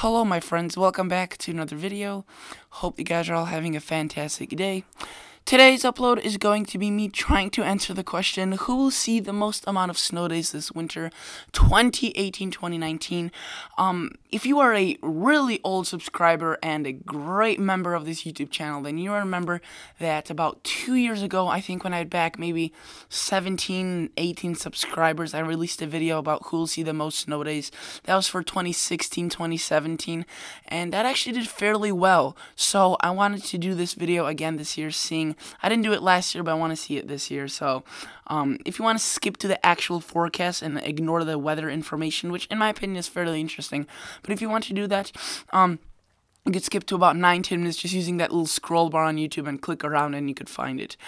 Hello my friends, welcome back to another video. Hope you guys are all having a fantastic day. Today's upload is going to be me trying to answer the question, who will see the most amount of snow days this winter, 2018-2019? If you are a really old subscriber and a great member of this YouTube channel, then you remember that about 2 years ago, I think when I had back maybe 17, 18 subscribers, I released a video about who will see the most snow days. That was for 2016, 2017, and that actually did fairly well. So I wanted to do this video again this year, I didn't do it last year, but I want to see it this year. So, if you want to skip to the actual forecast and ignore the weather information, which in my opinion is fairly interesting, but if you want to do that, you could skip to about 9-10 minutes just using that little scroll bar on YouTube and click around and you could find it.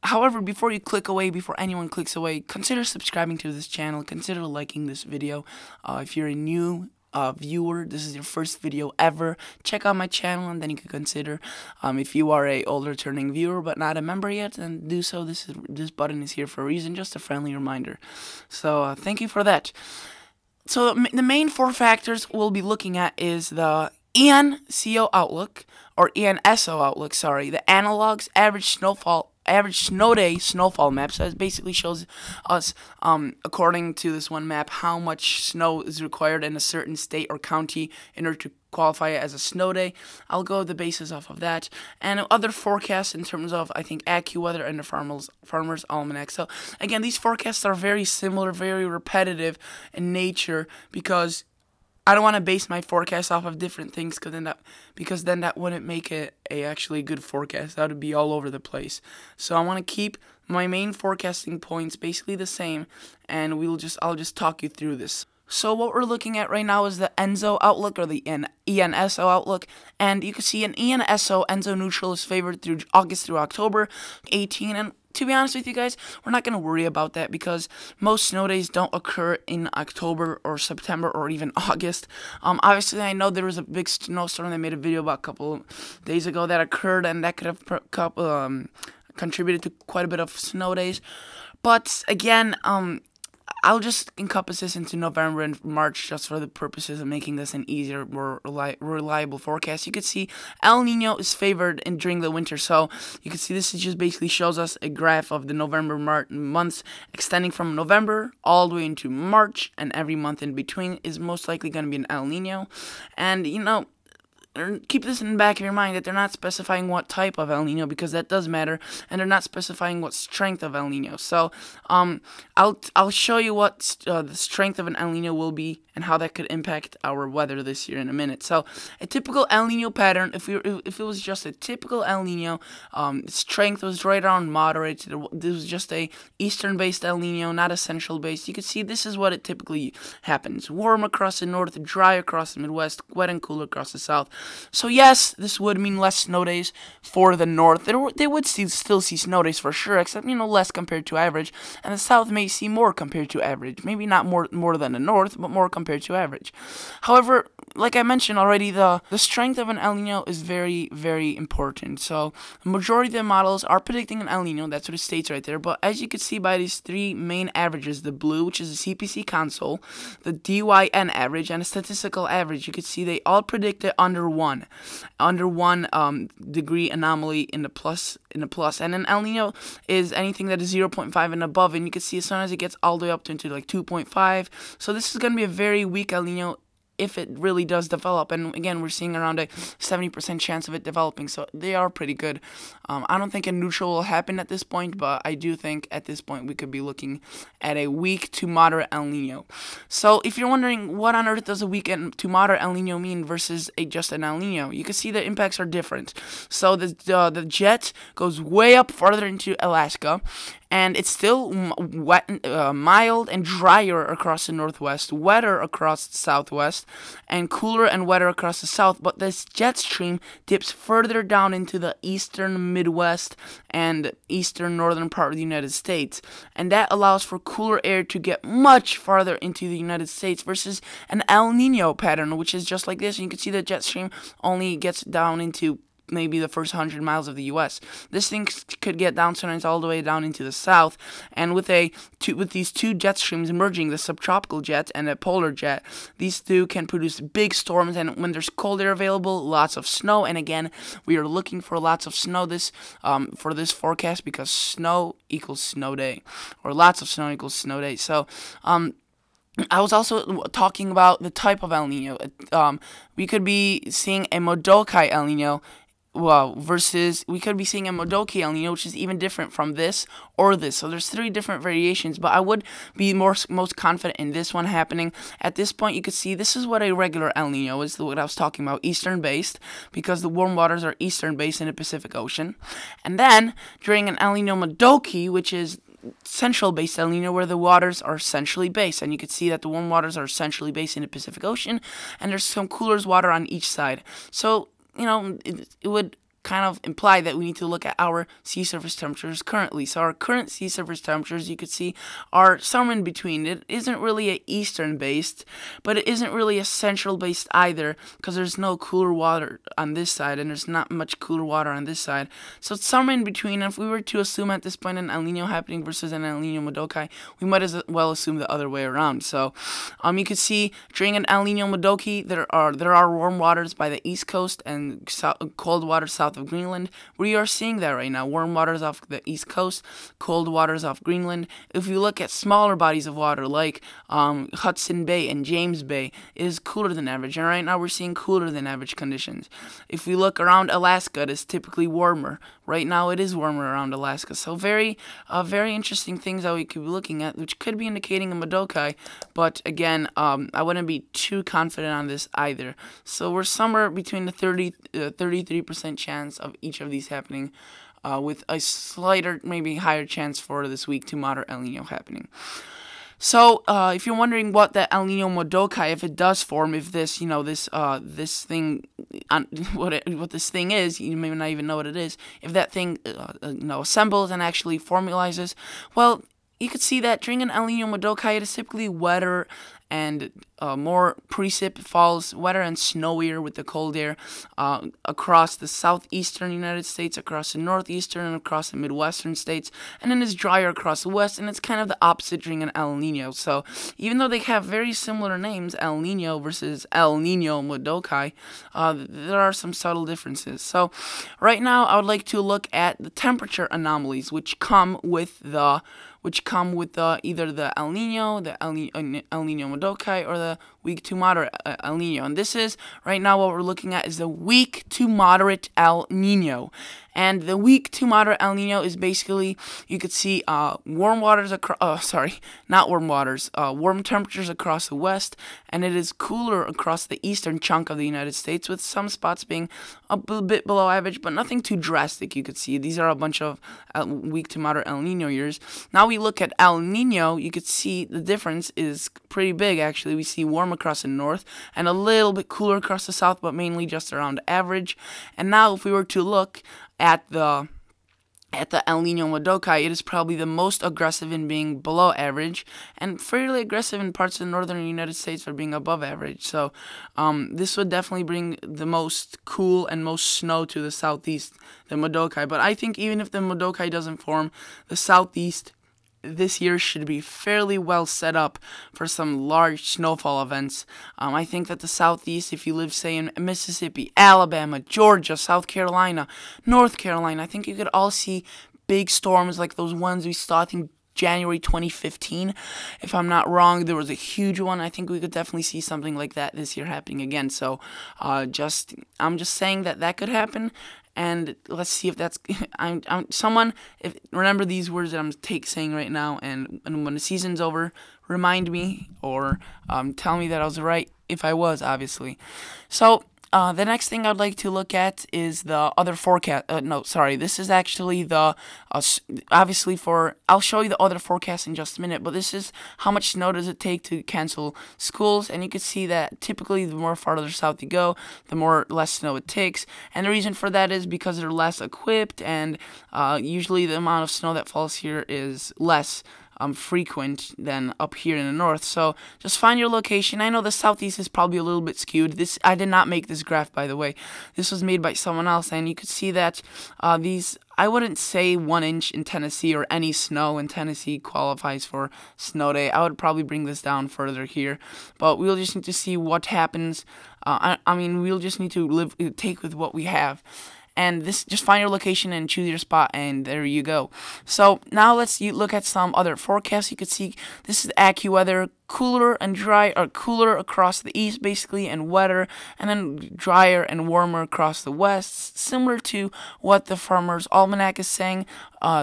However, before you click away, before anyone clicks away, consider subscribing to this channel, consider liking this video. If you're a new viewer, this is your first video ever, check out my channel and then you can consider. If you are a older returning viewer but not a member yet, then do so. This button is here for a reason, just a friendly reminder. So thank you for that. So the main four factors we'll be looking at is the Enso outlook, or Enso outlook, sorry, the analogs, average snow day snowfall map. So it basically shows us, according to this one map, how much snow is required in a certain state or county in order to qualify it as a snow day. I'll go the basis off of that, and other forecasts in terms of, I think, AccuWeather and the Farmer's Almanac. So again, these forecasts are very similar, very repetitive in nature, because I don't want to base my forecast off of different things, because then that wouldn't make it a actually good forecast. That would be all over the place. So I want to keep my main forecasting points basically the same, and I'll just talk you through this. So what we're looking at right now is the Enso outlook, or the Enso outlook, and you can see an Enso neutral is favored through August through October 18, and to be honest with you guys, we're not going to worry about that because most snow days don't occur in October or September or even August. Obviously, I know there was a big snowstorm I made a video about a couple of days ago that occurred, and that could have contributed to quite a bit of snow days. But again, I'll just encompass this into November and March just for the purposes of making this an easier, more reliable forecast. You can see El Niño is favored during the winter, so you can see this just basically shows us a graph of the November months extending from November all the way into March, and every month in between is most likely going to be an El Niño. And keep this in the back of your mind that they're not specifying what type of El Niño, because that does matter, and they're not specifying what strength of El Niño. So I'll show you what the strength of an El Niño will be and how that could impact our weather this year in a minute. So a typical El Niño pattern, if it was just a typical El Niño, strength was right around moderate. This was just a eastern-based El Niño, not a central-based. You can see this is what it typically happens: warm across the north, dry across the Midwest, wet and cool across the south. So yes, this would mean less snow days for the north. They would still see snow days for sure, except less compared to average, and the south may see more compared to average. Maybe not more than the north, but more compared to average. However, like I mentioned already, the strength of an El Niño is very, very important. So the majority of the models are predicting an El Niño. That's what it states right there. But as you can see by these three main averages, the blue, which is the CPC console, the DYN average, and a statistical average, you can see they all predict it under one degree anomaly in the plus. And an El Niño is anything that is 0.5 and above, and you can see as soon as it gets all the way up to like 2.5. So this is going to be a very weak El Niño if it really does develop, and again, we're seeing around a 70% chance of it developing, so they are pretty good. I don't think a neutral will happen at this point, but I do think at this point we could be looking at a weak to moderate El Niño. So if you're wondering what on earth does a weak to moderate El Niño mean versus just an El Niño, you can see the impacts are different. So the jet goes way up farther into Alaska, and it's still mild and drier across the northwest, wetter across the southwest, and cooler and wetter across the south. But this jet stream dips further down into the eastern Midwest and eastern northern part of the United States, and that allows for cooler air to get much farther into the United States versus an El Niño pattern, which is just like this. And you can see the jet stream only gets down into maybe the first 100 miles of the U.S. This thing could get downturns all the way down into the south, and with these two jet streams merging, the subtropical jet and the polar jet, these two can produce big storms, and when there's cold air available, lots of snow. And again, we are looking for lots of snow for this forecast, because snow equals snow day, or lots of snow equals snow day. So I was also talking about the type of El Nino. We could be seeing a Modokai El Nino, versus we could be seeing a Modoki El Nino, which is even different from this or this. So there's 3 different variations, but I would be most confident in this one happening. At this point, you could see this is what a regular El Nino is, what I was talking about, eastern-based, because the warm waters are eastern-based in the Pacific Ocean. And then, during an El Nino Modoki, which is central-based El Nino, where the waters are centrally based, and you can see that the warm waters are centrally based in the Pacific Ocean, and there's some cooler water on each side. So, it would kind of imply that we need to look at our sea surface temperatures currently. So our current sea surface temperatures, you could see, are somewhere in between. It isn't really a eastern based, but it isn't really a central based either, because there's no cooler water on this side and there's not much cooler water on this side. So it's somewhere in between. And if we were to assume at this point an El Nino happening versus an El Nino Modoki, we might as well assume the other way around. So you could see during an El Nino Modoki, there are warm waters by the east coast and cold water south of Greenland. We are seeing that right now. Warm waters off the east coast, cold waters off Greenland. If you look at smaller bodies of water like Hudson Bay and James Bay, it is cooler than average. And right now we're seeing cooler than average conditions. If we look around Alaska, it is typically warmer. Right now it is warmer around Alaska. So very interesting things that we could be looking at, which could be indicating a Modoki. But again, I wouldn't be too confident on this either. So we're somewhere between the 33% chance of each of these happening, with a slighter, maybe higher chance for this weak to moderate El Nino happening. So, if you're wondering what the El Nino Modoki, if it does form, if this, this thing, what this thing is, you may not even know what it is. If that thing, assembles and actually formalizes, well, you could see that during an El Nino Modoki, it is typically wetter and more precip falls, wetter and snowier with the cold air across the southeastern United States, across the northeastern, and across the midwestern states, and then it's drier across the west, and it's kind of the opposite during an El Nino. So even though they have very similar names, El Nino versus El Nino Modoki, there are some subtle differences. So right now I would like to look at the temperature anomalies which come with either the El Nino, the El Nino Modoki, or the weak to moderate El Nino. And this is, right now, what we're looking at is the weak to moderate El Nino. And the weak to moderate El Nino is basically, you could see warm waters across, warm temperatures across the west, and it is cooler across the eastern chunk of the United States, with some spots being a bit below average, but nothing too drastic, you could see. These are a bunch of weak to moderate El Nino years. Now we look at El Nino, you could see the difference is pretty big, actually. We see warm across the north and a little bit cooler across the south, but mainly just around average. And now if we were to look at the El Nino Modoki, it is probably the most aggressive in being below average, and fairly aggressive in parts of the northern United States for being above average. So this would definitely bring the most cool and most snow to the southeast, the Modoki. But I think even if the Modoki doesn't form, the southeast this year should be fairly well set up for some large snowfall events. I think that the southeast, if you live, say, in Mississippi, Alabama, Georgia, South Carolina, North Carolina, I think you could all see big storms like those ones we saw, I think, January 2015. If I'm not wrong, there was a huge one. I think we could definitely see something like that this year happening again. So I'm just saying that could happen. And let's see if that's remember these words that I'm saying right now, and when the season's over, remind me or tell me that I was right, if I was, obviously. So the next thing I'd like to look at is the other forecast. This is actually the, I'll show you the other forecast in just a minute, but this is how much snow does it take to cancel schools, and you can see that typically the more farther south you go, the less snow it takes, and the reason for that is because they're less equipped, and usually the amount of snow that falls here is less frequent than up here in the north. So just find your location. I know the southeast is probably a little bit skewed. I did not make this graph, by the way. This was made by someone else, and you could see that I wouldn't say 1 inch in Tennessee or any snow in Tennessee qualifies for snow day. I would probably bring this down further here, but we'll just need to see what happens. I mean, we'll just need to take with what we have. And just find your location and choose your spot, and there you go. So now let's look at some other forecasts. You could see this is AccuWeather, cooler and dry, or cooler across the east basically, and wetter, and then drier and warmer across the west, similar to what the Farmer's Almanac is saying.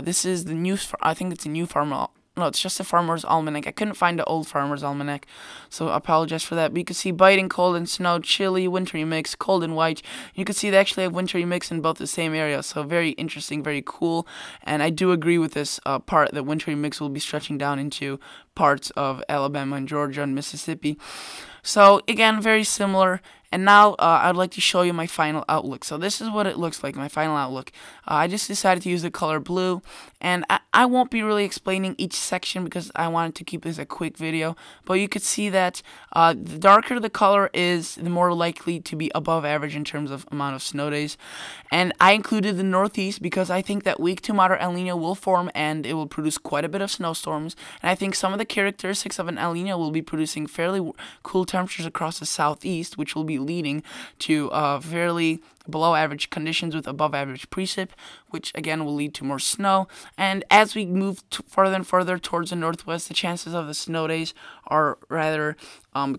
This is the new, I think it's a new Farmer. No, it's just a Farmer's Almanac. I couldn't find the old Farmer's Almanac, so I apologize for that. But you can see biting cold and snow, chilly, wintry mix, cold and white. You can see they actually have wintry mix in both the same area, so very interesting, very cool. And I do agree with this part that wintry mix will be stretching down into parts of Alabama and Georgia and Mississippi. So again, very similar. And now I'd like to show you my final outlook. So this is what it looks like, my final outlook. I just decided to use the color blue, and I won't be really explaining each section because I wanted to keep this a quick video. But you could see that the darker the color is, the more likely to be above average in terms of amount of snow days. And I included the Northeast because I think that weak to moderate El Nino will form and it will produce quite a bit of snowstorms. And I think some of the characteristics of an El Nino will be producing fairly cool temperatures across the Southeast, which will be leading to fairly below average conditions with above average precip, which again will lead to more snow. And as we move further and further towards the northwest, the chances of the snow days are rather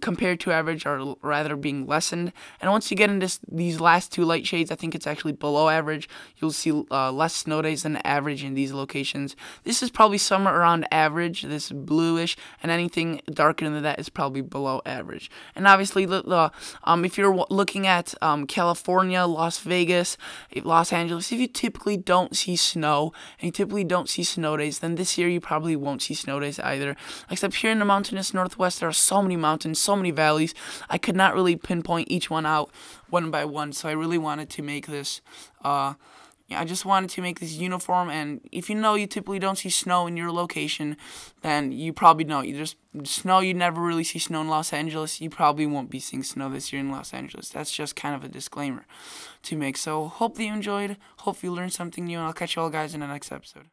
compared to average are rather being lessened. And once you get into these last two light shades, I think it's actually below average. You'll see less snow days than average in these locations. This is probably somewhere around average, this bluish, and anything darker than that is probably below average. And obviously, if you're looking at California, Las Vegas, Los Angeles, if you typically don't see snow and you typically don't see snow days, then this year you probably won't see snow days either. Except here in the mountainous northwest, there are so many mountains, so many valleys. I could not really pinpoint each one out one by one, so I really wanted to make this I just wanted to make this uniform. And if you know you typically don't see snow in your location, then you probably know. You never really see snow in Los Angeles. You probably won't be seeing snow this year in Los Angeles. That's just kind of a disclaimer to make. So hope that you enjoyed. Hope you learned something new, and I'll catch you all guys in the next episode.